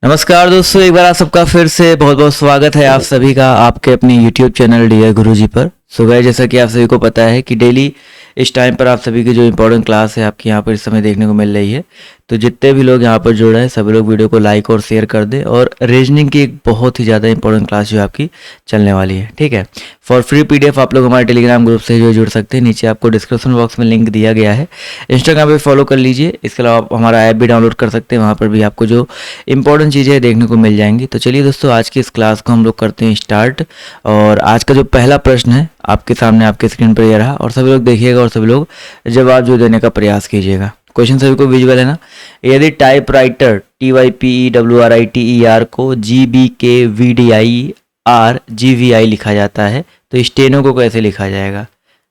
नमस्कार दोस्तों, एक बार आप सबका फिर से बहुत बहुत स्वागत है आप सभी का आपके अपने YouTube चैनल डियर गुरुजी पर। सुबह जैसा कि आप सभी को पता है कि डेली इस टाइम पर आप सभी की जो इम्पोर्टेंट क्लास है आपकी यहाँ पर इस समय देखने को मिल रही है। तो जितने भी लोग यहाँ पर जुड़ रहे हैं सभी लोग वीडियो को लाइक और शेयर कर दें। और रीजनिंग की एक बहुत ही ज़्यादा इंपॉर्टेंट क्लास जो आपकी चलने वाली है, ठीक है। फॉर फ्री PDF आप लोग हमारे टेलीग्राम ग्रुप से जो जुड़ सकते हैं, नीचे आपको डिस्क्रिप्शन बॉक्स में लिंक दिया गया है। इंस्टाग्राम पे फॉलो कर लीजिए। इसके अलावा आप हमारा ऐप भी डाउनलोड कर सकते हैं, वहाँ पर भी आपको जो इंपॉर्टेंट चीज़ें देखने को मिल जाएंगी। तो चलिए दोस्तों, आज की इस क्लास को हम लोग करते हैं स्टार्ट। और आज का जो पहला प्रश्न है आपके सामने आपके स्क्रीन पर ये रहा, और सभी लोग देखिएगा और सभी लोग जवाब जो देने का प्रयास कीजिएगा। क्वेश्चन सभी को विजुअल है ना। यदि टाइपराइटर TYPEWRITER को GBKVDIRGVI लिखा जाता है तो स्टेनो को कैसे लिखा जाएगा।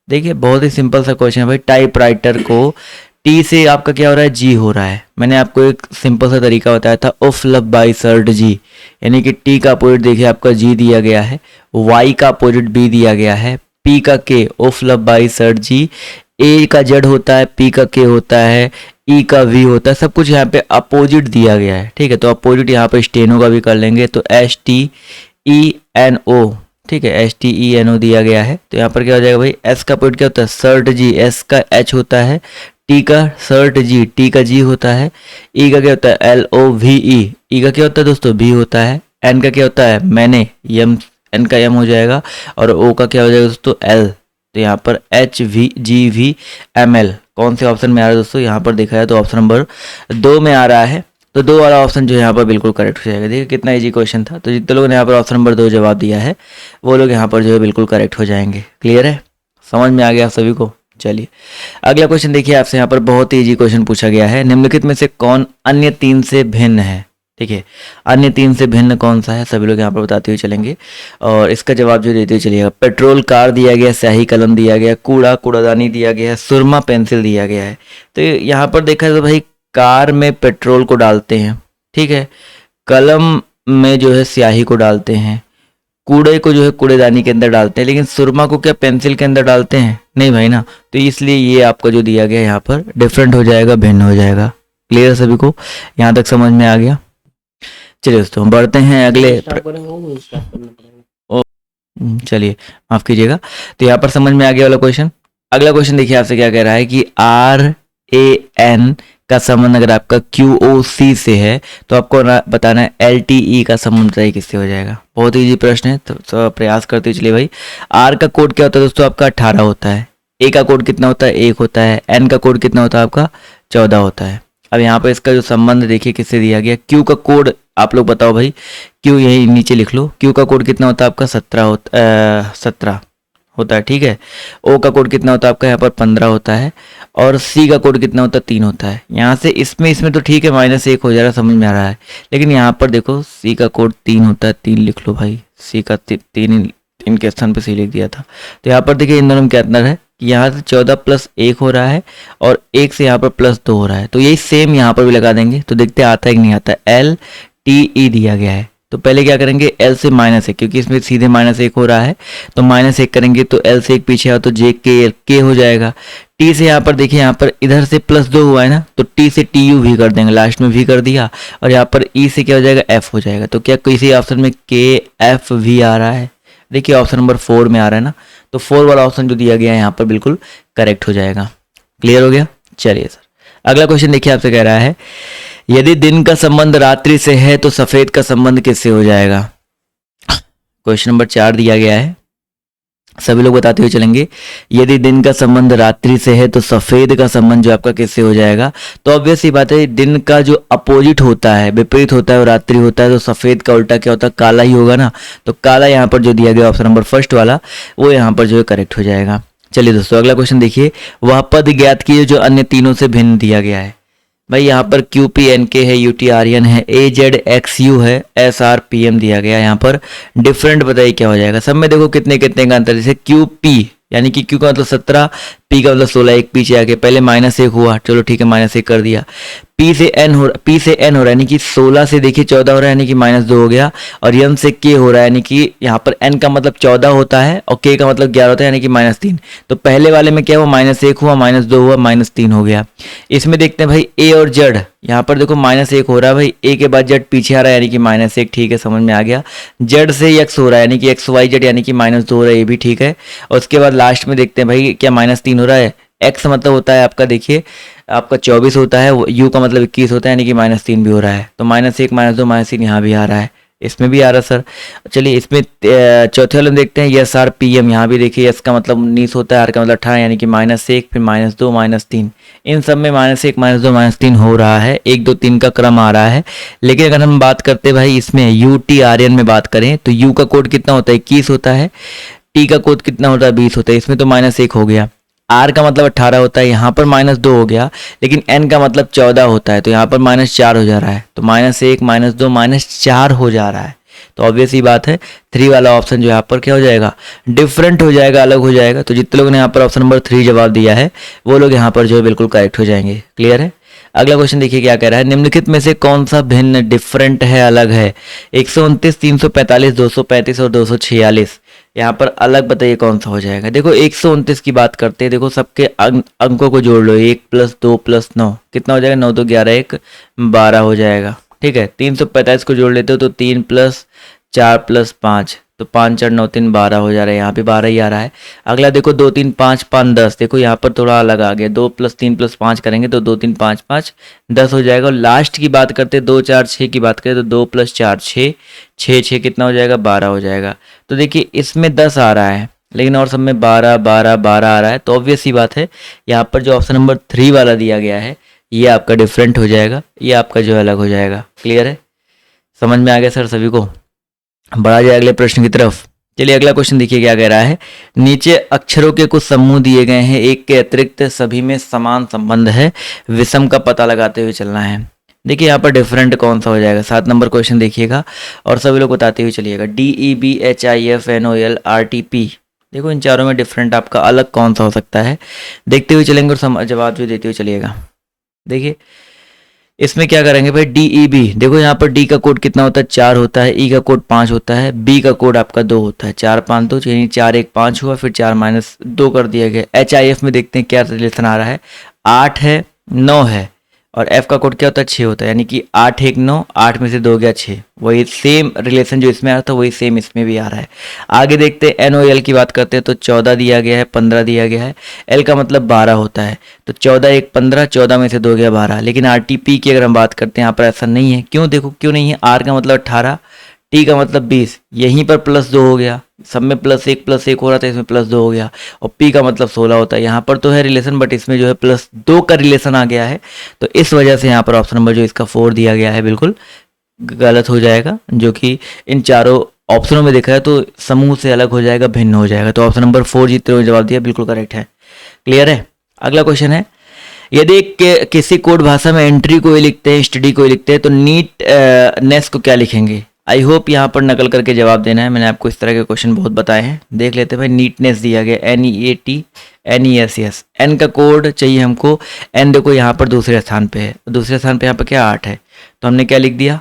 देखिए बहुत ही सिंपल सा क्वेश्चन है भाई। टाइपराइटर को टी से आपका क्या हो रहा है, जी हो रहा है। मैंने आपको एक सिंपल सा तरीका बताया था, उफ लब बाई सर्ट जी, यानी कि टी का अपोजिट देखिए आपका जी दिया गया है, वाई का अपोजिट बी दिया गया है, पी का के, उफ लब बाई सर्ट जी, ए का जेड होता है, पी का के होता है, ई का वी होता है, सब कुछ यहाँ पे अपोजिट दिया गया है, ठीक है। तो अपोजिट यहाँ पे स्टेनो का भी कर लेंगे, तो STENO, ठीक है, STENO दिया गया है। तो यहाँ पर क्या हो जाएगा भाई, एस का अपोजिट क्या होता है, सर्ट जी, एस का एच होता है, टी का सर्ट जी, टी का जी होता है, ई का क्या होता है, LOVE, ई का क्या होता है दोस्तों, बी होता है, एन का क्या होता है, मैंने, यम, एन का यम हो जाएगा, और ओ का क्या हो जाएगा दोस्तों, एल। तो यहाँ पर HVGVML कौन से ऑप्शन में आ रहा है दोस्तों, यहाँ पर देखा है तो ऑप्शन नंबर 2 में आ रहा है। तो 2 वाला ऑप्शन जो है यहाँ पर बिल्कुल करेक्ट हो जाएगा। देखिए कितना इजी क्वेश्चन था। तो जितने लोगों ने यहाँ पर ऑप्शन नंबर 2 जवाब दिया है वो लोग यहाँ पर जो है बिल्कुल करेक्ट हो जाएंगे। क्लियर है, समझ में आ गया आप सभी को। चलिए अगला क्वेश्चन देखिए, आपसे यहाँ पर बहुत ही इजी क्वेश्चन पूछा गया है। निम्नलिखित में से कौन अन्य 3 से भिन्न है, ठीक है। अन्य 3 से भिन्न कौन सा है, सभी लोग यहाँ पर बताते हुए चलेंगे और इसका जवाब जो देते हुए चलिएगा। पेट्रोल कार दिया गया, स्याही कलम दिया गया, कूड़ादानी दिया गया है, सुरमा पेंसिल दिया गया है। तो यहाँ पर देखा जाए तो भाई कार में पेट्रोल को डालते हैं, ठीक है, कलम में जो है स्याही को डालते हैं, कूड़े को जो है कूड़ेदानी के अंदर डालते हैं, लेकिन सुरमा को क्या पेंसिल के अंदर डालते हैं, नहीं भाई ना। तो इसलिए ये आपका जो दिया गया यहाँ पर डिफरेंट हो जाएगा, भिन्न हो जाएगा। क्लियर सभी को, यहाँ तक समझ में आ गया। चलिए दोस्तों बढ़ते हैं अगले। चलिए माफ कीजिएगा। तो यहाँ पर समझ में आ गया वाला क्वेश्चन। अगला क्वेश्चन देखिए आपसे क्या कह रहा है कि RAN का संबंध अगर आपका QOC से है तो आपको बताना है LTE का संबंध बताइए किससे हो जाएगा। बहुत इजी प्रश्न है, तो प्रयास करते चलिए भाई। R का कोड क्या होता है दोस्तों, आपका 18 होता है। A का कोड कितना होता है, 1 होता है। N का कोड कितना होता है आपका, 14 होता है। अब यहाँ पर इसका जो संबंध देखिए किससे दिया गया। Q का कोड आप लोग बताओ भाई, Q यही नीचे लिख लो। Q का कोड कितना होता है आपका, 17 होता है, ठीक है। O का कोड कितना होता है आपका यहाँ पर, 15 होता है। और C का कोड कितना होता है, 3 होता है। यहाँ से इसमें तो ठीक है, -1 हो जा रहा है, समझ में आ रहा है। लेकिन यहाँ पर देखो C का कोड 3 होता है, 3 लिख लो भाई। C का 3 के स्थान पर C लिख दिया था। तो यहाँ पर देखिए इन दोनों में क्या अंतर है, यहाँ से 14 + 1 हो रहा है और 1 से यहाँ पर +2 हो रहा है। तो यही सेम यहाँ पर भी लगा देंगे, तो देखते आता है कि नहीं आता है। LTE दिया गया है, तो पहले क्या करेंगे, L से -1, क्योंकि इसमें सीधे -1 हो रहा है तो -1 करेंगे, तो L से 1 पीछे आओ तो JK हो जाएगा। T से यहाँ पर देखिए, यहाँ पर इधर से +2 हुआ है ना, तो T से TU भी कर देंगे, लास्ट में भी कर दिया। और यहाँ पर E से क्या हो जाएगा, F हो जाएगा। तो क्या किसी ऑप्शन में KFV आ रहा है, देखिए ऑप्शन नंबर 4 में आ रहा है ना। तो 4 वाला ऑप्शन जो दिया गया है यहाँ पर बिल्कुल करेक्ट हो जाएगा। क्लियर हो गया। चलिए सर अगला क्वेश्चन देखिए, आपसे कह रहा है यदि दिन का संबंध रात्रि से है तो सफेद का संबंध किससे हो जाएगा। क्वेश्चन नंबर 4 दिया गया है, सभी लोग बताते हुए चलेंगे। यदि दिन का संबंध रात्रि से है तो सफेद का संबंध जो आपका किससे हो जाएगा। तो ऑब्वियस ही बात है, दिन का जो अपोजिट होता है, विपरीत होता है, और रात्रि होता है, तो सफेद का उल्टा क्या होता है, काला ही होगा ना। तो काला यहाँ पर जो दिया गया ऑप्शन नंबर 1 वाला, वो यहाँ पर जो है करेक्ट हो जाएगा। चलिए दोस्तों अगला क्वेश्चन देखिए, वह पद ज्ञात कीजिए जो अन्य तीनों से भिन्न दिया गया है। भाई यहाँ पर QPNK है, UTRN है, AZXU है, SRPM दिया गया। यहाँ पर डिफरेंट बताइए क्या हो जाएगा। सब में देखो कितने कितने का अंतर, जैसे QP यानी कि Q का मतलब 17, P का मतलब 16, एक पीछे आके पहले -1 हुआ, चलो ठीक है -1 कर दिया। P से N हो रहा है यानी कि 16 से देखिए 14 हो रहा है यानी कि -2 हो गया, और N से K हो रहा है यानी कि यहाँ पर N का मतलब 14 होता है और K का मतलब 11 होता है यानी कि -3। तो पहले वाले में क्या हुआ, -1 हुआ, -2 हुआ, -3 हो गया। इसमें देखते हैं भाई A और Z, यहाँ पर देखो -1 हो रहा है भाई, A के बाद Z पीछे आ रहा है यानी कि -1, ठीक है समझ में आ गया। Z से X हो रहा है यानी कि XYZ यानी कि -2 हो रहा है, ये भी ठीक है। और उसके बाद लास्ट में देखते हैं भाई क्या -3 हो रहा है। X मतलब होता है आपका देखिए आपका 24 होता है, U का मतलब 21 होता है यानी कि -3 भी हो रहा है। तो -1 -2 -3 यहाँ भी आ रहा है, इसमें भी आ रहा है सर। चलिए इसमें चौथे वाले में देखते हैं यस आर पी एम, यहाँ भी देखिए यस का मतलब 19 होता है, आर का मतलब 18 यानी कि -1 फिर -2 -3, इन सब में -1 -2 -3 हो रहा है, 1 2 3 का क्रम आ रहा है। लेकिन अगर हम बात करते भाई इसमें यू टी आर एन में बात करें तो यू का कोड कितना होता है 21 होता है, टी का कोड कितना होता है 20 होता है, इसमें तो -1 हो गया। आर का मतलब 18 होता है, यहाँ पर -2 हो गया, लेकिन एन का मतलब 14 होता है तो यहाँ पर -4 हो जा रहा है। तो -1 -2 -4 हो जा रहा है। तो ऑब्वियस ही बात है 3 वाला ऑप्शन जो यहाँ पर क्या हो जाएगा, डिफरेंट हो जाएगा, अलग हो जाएगा। तो जितने लोगों ने यहाँ पर ऑप्शन नंबर 3 जवाब दिया है वो लोग यहाँ पर जो है बिल्कुल करेक्ट हो जाएंगे। क्लियर है। अगला क्वेश्चन देखिए क्या कह रहा है, निम्नलिखित में से कौन सा भिन्न डिफरेंट है, अलग है। 129 345 235 और 246, यहाँ पर अलग बताइए कौन सा हो जाएगा। देखो 129 की बात करते हैं, देखो सबके अंकों को जोड़ लो, 1 + 2 + 9 कितना हो जाएगा, 9 2 11 1 12 हो जाएगा, ठीक है। 345 को जोड़ लेते हो तो 3 + 4 + 5 तो 5 4 9 3 12 हो जा रहा है, यहाँ पे 12 ही आ रहा है। अगला देखो 2 3 5 5 10, देखो यहाँ पर थोड़ा अलग आ गया, 2 + 3 + 5 करेंगे तो 2 3 5 5 10 हो जाएगा। और लास्ट की बात करते हैं 2 4 6 की बात करें तो 2 + 4 6 6 6 कितना हो जाएगा 12 हो जाएगा। तो देखिए इसमें 10 आ रहा है लेकिन और सब में 12 12 12 आ रहा है, तो ऑब्वियस ही बात है यहाँ पर जो ऑप्शन नंबर 3 वाला दिया गया है ये आपका डिफरेंट हो जाएगा, ये आपका जो अलग हो जाएगा। क्लियर है, समझ में आ गया सर सभी को। बढ़ा जाए अगले प्रश्न की तरफ। चलिए अगला क्वेश्चन देखिए क्या कह रहा है, नीचे अक्षरों के कुछ समूह दिए गए हैं, एक के अतिरिक्त सभी में समान संबंध है, विषम का पता लगाते हुए चलना है। देखिए यहाँ पर डिफरेंट कौन सा हो जाएगा, 7 नंबर क्वेश्चन देखिएगा और सभी लोग बताते हुए चलिएगा। DEBHIFNOLRTP, देखो इन चारों में डिफरेंट आपका अलग कौन सा हो सकता है, देखते हुए चलेंगे और जवाब भी देते हुए चलिएगा। देखिए इसमें क्या करेंगे भाई, DEB, देखो यहाँ पर D का कोड कितना होता है 4 होता है, E का कोड 5 होता है, B का कोड आपका 2 होता है, 4 5 2 यानी 4 1 5 हुआ, फिर 4 -2 कर दिया गया। HIF में देखते हैं क्या रिलेशन आ रहा है, 8 है 9 है, और F का कोड क्या होता है 6 होता है, यानी कि 8 1 9, 8 में से 2 गया 6, वही सेम रिलेशन जो इसमें आ रहा था वही सेम इसमें भी आ रहा है। आगे देखते हैं NOL की बात करते हैं तो 14 दिया गया है, 15 दिया गया है, L का मतलब 12 होता है, तो 14 1 15, 14 में से 2 गया 12। लेकिन RTP की अगर हम बात करते हैं यहाँ पर ऐसा नहीं है, क्यों, देखो क्यों नहीं है, R का मतलब 18, T का मतलब 20, यहीं पर +2 हो गया, सब में +1 हो रहा था, इसमें +2 हो गया, और P का मतलब 16 होता है। यहाँ पर तो है रिलेशन बट इसमें जो है +2 का रिलेशन आ गया है, तो इस वजह से यहाँ पर ऑप्शन नंबर जो इसका 4 दिया गया है बिल्कुल गलत हो जाएगा, जो कि इन चारों ऑप्शनों में देखा है तो समूह से अलग हो जाएगा, भिन्न हो जाएगा। तो ऑप्शन नंबर 4 जितने हुए जवाब दिया बिल्कुल करेक्ट है। क्लियर है। अगला क्वेश्चन है, यदि किसी कोड भाषा में एंट्री को ही लिखते हैं, स्टडी को ही लिखते हैं तो नीटनेस को क्या लिखेंगे। आई होप यहाँ पर नकल करके जवाब देना है, मैंने आपको इस तरह के क्वेश्चन बहुत बताए हैं। देख लेते हैं भाई, नीटनेस दिया गया NEATNESS, एन का कोड चाहिए हमको, एन देखो यहाँ पर दूसरे स्थान पे है, दूसरे स्थान पे यहाँ पर क्या 8 है, तो हमने क्या लिख दिया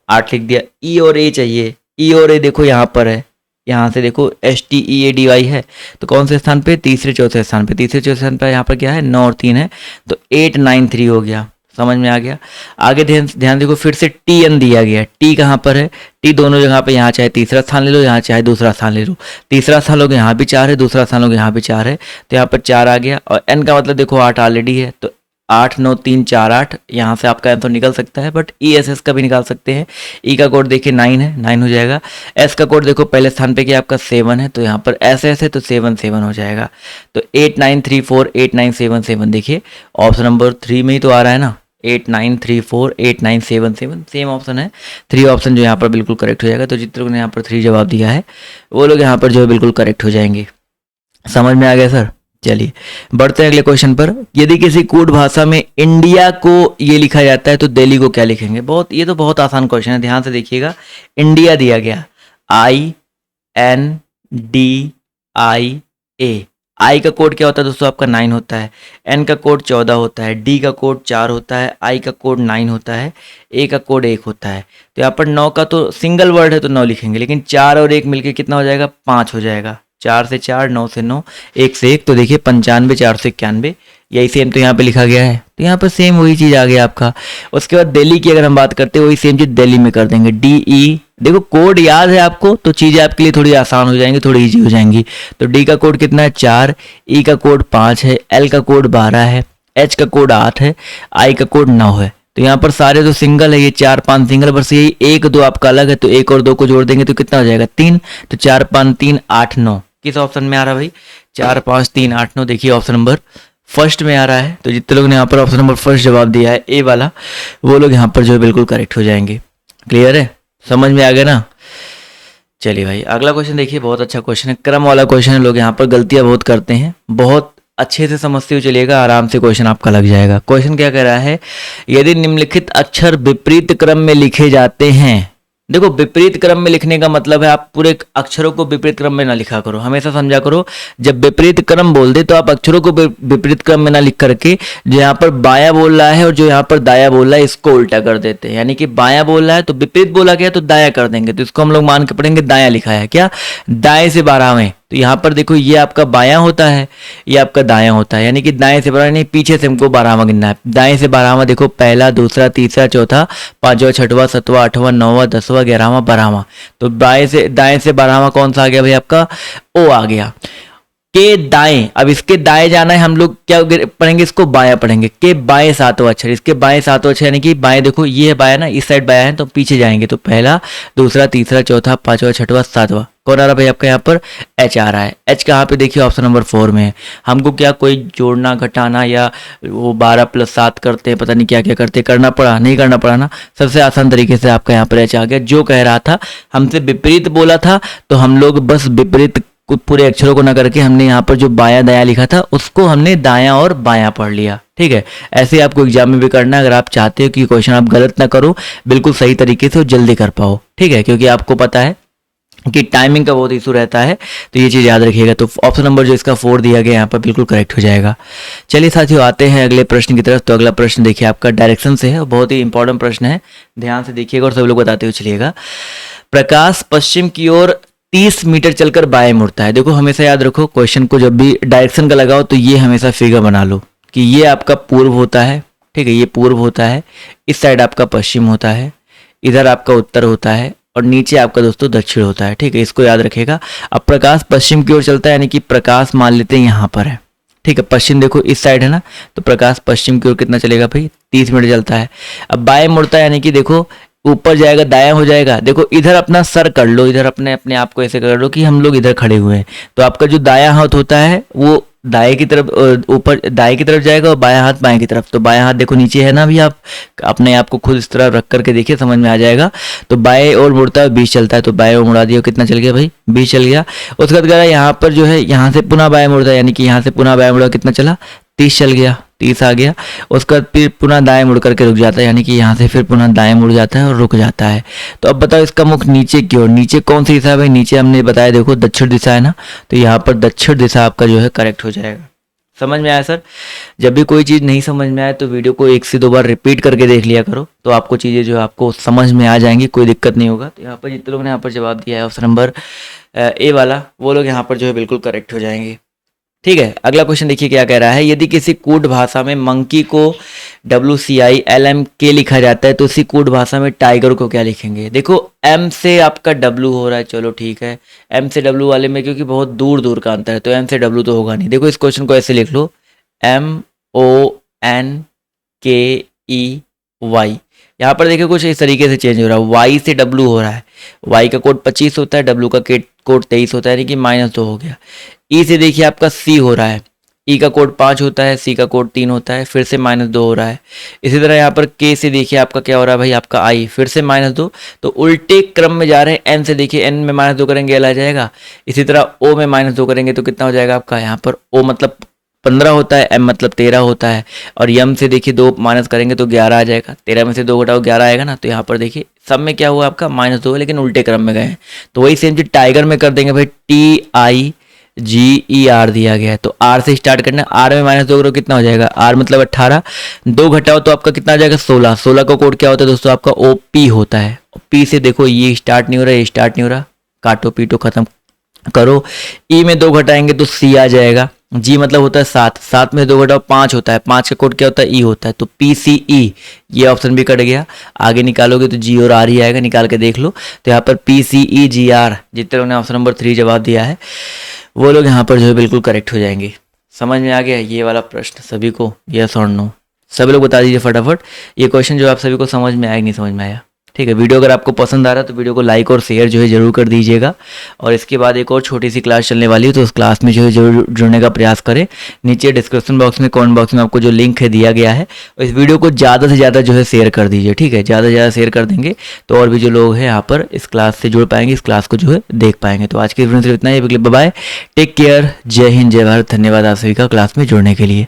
8 लिख दिया। ई और ए चाहिए, ई और ए देखो यहाँ पर है, यहाँ से देखो STEADY है, तो कौन से स्थान पे, तीसरे चौथे स्थान पे, तीसरे चौथे स्थान पे यहाँ पर क्या है 9 और 3 है, तो 8 9 3 हो गया। समझ में आ गया। आगे ध्यान देखो फिर से TN दिया गया, टी कहाँ पर है, टी दोनों जगह पे, यहाँ चाहे तीसरा स्थान ले लो, यहाँ चाहे दूसरा स्थान ले लो, तीसरा स्थान लोग यहाँ भी 4 है, दूसरा स्थान लोग यहाँ भी 4 है, तो यहाँ पर 4 आ गया। और एन का मतलब देखो 8 ऑलरेडी है, तो 8 9 3 4 8, यहाँ से आपका आंसर निकल सकता है, बट ESS का भी निकाल सकते हैं। ई का कोड देखिए 9 है, 9 हो जाएगा। एस का कोड देखो पहले स्थान पे क्या आपका 7 है, तो यहाँ पर SS है तो 7 7 हो जाएगा। तो 8 9 3 4 8 9 7 7, देखिए ऑप्शन नंबर 3 में ही तो आ रहा है ना, 8 9 3 4 8 9 7 7 सेम ऑप्शन है, 3 ऑप्शन जो यहाँ पर बिल्कुल करेक्ट हो जाएगा। तो जितने लोगों ने यहाँ पर 3 जवाब दिया है वो लोग यहाँ पर जो है बिल्कुल करेक्ट हो जाएंगे। समझ में आ गया सर। चलिए बढ़ते हैं अगले क्वेश्चन पर। यदि किसी कोड भाषा में इंडिया को ये लिखा जाता है तो दिल्ली को क्या लिखेंगे। बहुत, ये तो बहुत आसान क्वेश्चन है, ध्यान से देखिएगा। इंडिया दिया गया INDIA, आई का कोड क्या होता है दोस्तों, आपका 9 होता है, एन का कोड 14 होता है, डी का कोड 4 होता है, आई का कोड 9 होता है, ए का कोड 1 होता है। तो यहाँ पर 9 का तो सिंगल वर्ड है तो 9 लिखेंगे, लेकिन 4 और 1 मिलके कितना हो जाएगा, 5 हो जाएगा। 4 से 4, 9 से 9, 1 से 1, तो देखिए 95, 491, यही सेम तो यहाँ पे लिखा गया है। तो यहाँ पर सेम वही चीज़ आ गया आपका। उसके बाद दिल्ली की अगर हम बात करते हैं, वही सेम चीज़ दिल्ली में कर देंगे, DE। देखो कोड याद है आपको तो चीज़ें आपके लिए थोड़ी आसान हो जाएंगी, थोड़ी इजी हो जाएंगी। तो डी का कोड कितना है, 4, ई का कोड 5 है, एल का कोड 12 है, एच का कोड 8 है, आई का कोड 9 है। तो यहाँ पर सारे तो सिंगल है, ये 4 5 सिंगल, बस यही 1 2 आपका अलग है, तो 1 और 2 को जोड़ देंगे तो कितना हो जाएगा, 3। तो 4 5 3 8 9 किस ऑप्शन में आ रहा है भाई, 4 5 3 8 9, देखिए ऑप्शन नंबर फर्स्ट में आ रहा है। तो जितने लोगों ने यहाँ पर ऑप्शन नंबर फर्स्ट जवाब दिया है ए वाला, वो लोग यहाँ पर जो है बिल्कुल करेक्ट हो जाएंगे। क्लियर है, समझ में आ गया ना। चलिए भाई अगला क्वेश्चन देखिए, बहुत अच्छा क्वेश्चन है, क्रम वाला क्वेश्चन है। लोग यहाँ पर गलतियां बहुत करते हैं, बहुत अच्छे से समझते हुए चलिएगा, आराम से क्वेश्चन आपका लग जाएगा। क्वेश्चन क्या कह रहा है, यदि निम्नलिखित अक्षर विपरीत क्रम में लिखे जाते हैं। देखो विपरीत क्रम में लिखने का मतलब है आप पूरे अक्षरों को विपरीत क्रम में ना लिखा करो, हमेशा समझा करो जब विपरीत क्रम बोल दे तो आप अक्षरों को विपरीत क्रम में ना लिख करके जो यहाँ पर बाया बोल रहा है और जो यहाँ पर दाया बोल रहा है इसको उल्टा कर देते हैं। यानी कि बाया बोल रहा है तो विपरीत बोला गया तो दाया कर देंगे, तो इसको हम लोग मान के पढ़ेंगे दाया लिखा है क्या, दाएं से 12वें। तो यहाँ पर देखो ये आपका बायां होता है, ये आपका दायां होता है, यानी कि दाएं से 12 नहीं, पीछे से हमको 12वां गिनना है। दाएं से 12वां देखो, पहला दूसरा तीसरा चौथा पांचवा छठवां सातवां आठवां नौवां 10वां 11वां 12वां। तो दाएं से 12वां कौन सा आ गया भाई, आपका ओ आ गया। के दाएं, अब इसके दाएं जाना है, हम लोग क्या पढ़ेंगे, इसको बायां पढ़ेंगे। के बाएं 7वां अक्षर, इसके बाएं 7वां अक्षर, यानी कि बाएं देखो ये है बायां ना, इस साइड बायां है तो पीछे जाएंगे तो पहला दूसरा तीसरा चौथा पांचवा छठवां 7वां कौन आ रहा भाई आपका, यहाँ पर एच आ रहा है। एच कहाँ पे देखिए, ऑप्शन नंबर 4 में है। हमको क्या कोई जोड़ना घटाना या वो 12 + 7 करते हैं, पता नहीं क्या क्या करते, करना पड़ा नहीं करना पड़ा ना, सबसे आसान तरीके से आपका यहाँ पर एच आ गया। जो कह रहा था हमसे विपरीत बोला था तो हम लोग बस विपरीत पूरे अक्षरों को ना करके हमने यहाँ पर जो बाया दाया लिखा था उसको हमने दाया और बाया पढ़ लिया। ठीक है, ऐसे आपको एग्जाम में भी करना है अगर आप चाहते हो कि क्वेश्चन आप गलत ना करो, बिल्कुल सही तरीके से और जल्दी कर पाओ। ठीक है, क्योंकि आपको पता है कि टाइमिंग का बहुत इशू रहता है, तो ये चीज़ याद रखिएगा। तो ऑप्शन नंबर जो इसका 4 दिया गया यहाँ पर बिल्कुल करेक्ट हो जाएगा। चलिए साथियों आते हैं अगले प्रश्न की तरफ। तो अगला प्रश्न देखिए आपका डायरेक्शन से है, बहुत ही इंपॉर्टेंट प्रश्न है, ध्यान से देखिएगा और सभी लोग बताते हुए चलिएगा। प्रकाश पश्चिम की ओर 30 मीटर चलकर बाएं मुड़ता है। देखो हमेशा याद रखो, क्वेश्चन को जब भी डायरेक्शन का लगाओ तो ये हमेशा फिगर बना लो कि ये आपका पूर्व होता है। ठीक है, ये पूर्व होता है, इस साइड आपका पश्चिम होता है, इधर आपका उत्तर होता है और नीचे आपका दोस्तों दक्षिण होता है। ठीक है, इसको याद रखिएगा। अब प्रकाश पश्चिम की ओर चलता है, यानी कि प्रकाश मान लेते हैं यहाँ पर है। ठीक है, पश्चिम देखो इस साइड है ना, तो प्रकाश पश्चिम की ओर कितना चलेगा भाई, 30 मिनट चलता है। अब बाएं मुड़ता है, यानी कि देखो ऊपर जाएगा दायां हो जाएगा। देखो इधर अपना सर कर लो, इधर अपने अपने आप को ऐसे कर लो कि हम लोग इधर खड़े हुए हैं, तो आपका जो दायां हाथ होता है वो दाएं की तरफ, ऊपर दाएं की तरफ जाएगा और बायां हाथ बाएं की तरफ। तो बायां हाथ देखो नीचे है ना, अभी आप अपने आप को खुद इस तरह रख करके देखिए, समझ में आ जाएगा। तो बाएं ओर मुड़ता है, 20 चलता है, तो बाएं ओर मुड़ा दिया, कितना चल गया भाई, 20 चल गया। उसके बाद यहाँ पर जो है यहाँ से पुनः बाएं मुड़ता है, यानी कि यहाँ से पुनः बाएं मुड़ा, कितना चला, 30 चल गया, 30 आ गया। उसके बाद फिर पुनः दाएं मुड़ करके रुक जाता है, यानी कि यहाँ से फिर पुनः दाएं मुड़ जाता है और रुक जाता है। तो अब बताओ इसका मुख नीचे की ओर, नीचे कौन सी दिशा है भाई, नीचे हमने बताया देखो दक्षिण दिशा है ना, तो यहाँ पर दक्षिण दिशा आपका जो है करेक्ट हो जाएगा। समझ में आया सर? जब भी कोई चीज़ नहीं समझ में आए तो वीडियो को 1 से 2 बार रिपीट करके देख लिया करो, तो आपको चीज़ें जो है आपको समझ में आ जाएंगी, कोई दिक्कत नहीं होगा। तो यहाँ पर जितने लोगों ने यहाँ पर जवाब दिया है ऑप्शन नंबर ए वाला, वो लोग यहाँ पर जो है बिल्कुल करेक्ट हो जाएंगे। ठीक है, अगला क्वेश्चन देखिए क्या कह रहा है। यदि किसी कूट भाषा में मंकी को WCILMK लिखा जाता है तो उसी कूट भाषा में टाइगर को क्या लिखेंगे। देखो M से आपका W हो रहा है, चलो ठीक है, M से W वाले में क्योंकि बहुत दूर दूर का अंतर है तो M से W तो होगा नहीं। देखो इस क्वेश्चन को ऐसे लिख लो, MONKEY। यहाँ पर देखिए कुछ इस तरीके से चेंज हो रहा है, Y से W हो रहा है, Y का कोड 25 होता है, W का कोड 23 होता है, यानी कि -2 हो गया। E से देखिए आपका C हो रहा है, E का कोड 5 होता है, C का कोड 3 होता है, फिर से -2 हो रहा है। इसी तरह यहाँ पर K से देखिए आपका क्या हो रहा है भाई, आपका I फिर से -2, तो उल्टे क्रम में जा रहे हैं। N से देखिए N में -2 करेंगे L आ जाएगा। इसी तरह O में -2 करेंगे तो कितना हो जाएगा आपका, यहाँ पर O मतलब 15 होता है, M मतलब 13 होता है, और यम से देखिए 2 माइनस करेंगे तो 11 आ जाएगा। 13 में से 2 घटाओ 11 आएगा ना, तो यहाँ पर देखिए सब में क्या हुआ आपका -2, लेकिन उल्टे क्रम में गए हैं। तो वही सेम चीज टाइगर में कर देंगे भाई, TI GER दिया गया है, तो R से स्टार्ट करना है। R में -2 करो कितना हो जाएगा, R मतलब 18, 2 घटाओ तो आपका कितना आ जाएगा 16। 16 का कोड क्या होता है दोस्तों, आपका OP होता है। P से देखो ये स्टार्ट नहीं हो रहा, ये स्टार्ट नहीं हो रहा, काटो पीटो खत्म करो। E में 2 घटाएंगे तो C आ जाएगा। G मतलब होता है 7, 7 में 2 घटाओ 5 होता है, 5 का कोड क्या होता है E होता है, तो PCE ये ऑप्शन भी कट गया। आगे निकालोगे तो G और R ही आएगा, निकाल के देख लो। तो यहाँ पर PCE GR, जितने लोगों ने ऑप्शन नंबर 3 जवाब दिया है वो लोग यहाँ पर जो है बिल्कुल करेक्ट हो जाएंगे। समझ में आ गया ये वाला प्रश्न सभी को, यस और नो? सभी लोग बता दीजिए फटाफट ये क्वेश्चन जो आप सभी को समझ में आया कि नहीं समझ में आया। ठीक है, वीडियो अगर आपको पसंद आ रहा है तो वीडियो को लाइक और शेयर जो है जरूर कर दीजिएगा। और इसके बाद एक और छोटी सी क्लास चलने वाली है, तो उस क्लास में जो है जरूर जुड़ने का प्रयास करें। नीचे डिस्क्रिप्शन बॉक्स में, कमेंट बॉक्स में आपको जो लिंक है दिया गया है, और इस वीडियो को ज़्यादा से ज़्यादा जो है शेयर कर दीजिए। ठीक है, ज़्यादा से ज़्यादा शेयर कर देंगे तो और भी जो लोग हैं यहाँ पर इस क्लास से जुड़ पाएंगे, इस क्लास को जो है देख पाएंगे। तो आज की वीडियो सिर्फ इतना ही, बाय, टेक केयर, जय हिंद, जय भारत। धन्यवाद आप सभी का क्लास में जुड़ने के लिए।